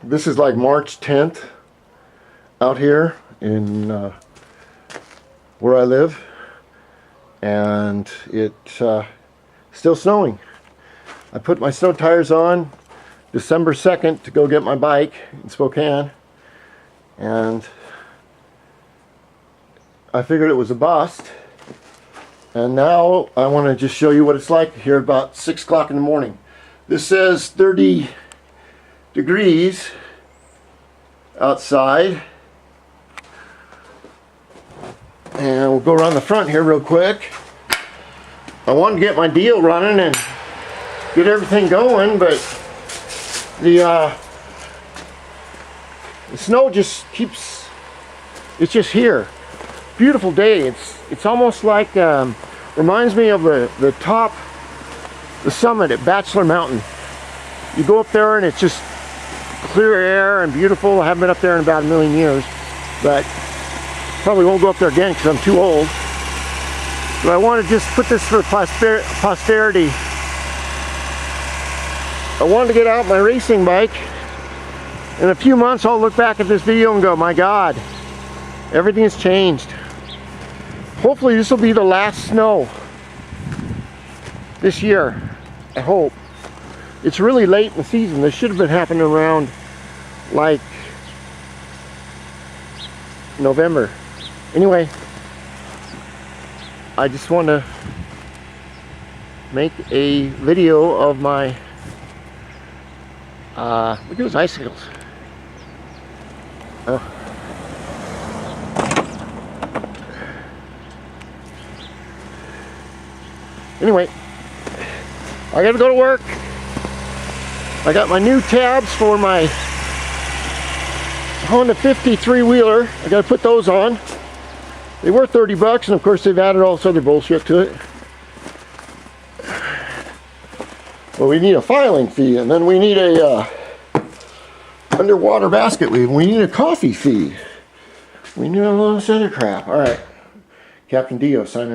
This is like March 10th out here in where I live, and it's still snowing. I put my snow tires on December 2nd to go get my bike in Spokane, and I figured it was a bust. And now I want to just show you what it's like here about 6 o'clock in the morning. This says 30 degrees outside. And we'll go around the front here real quick. I wanted to get my deal running and get everything going, but the snow just keeps, it's just here. Beautiful day. It's almost like reminds me of the top, the summit at Bachelor Mountain. You go up there and it's just clear air and beautiful. I haven't been up there in about a million years, but probably won't go up there again because I'm too old. But I want to just put this for posterity. I wanted to get out my racing bike. In a few months I'll look back at this video and go, my God, everything has changed. Hopefully this will be the last snow this year, I hope. It's really late in the season. This should have been happening around like November. Anyway, I just want to make a video of my look at those icicles. Anyway, I gotta go to work. I got my new tabs for my Honda 53 wheeler. I gotta put those on. They were 30 bucks, and of course they've added all this other bullshit to it. Well, we need a filing fee, and then we need a underwater basket weave. We need a coffee fee. We need all this other crap. All right, Captain Dio signing off.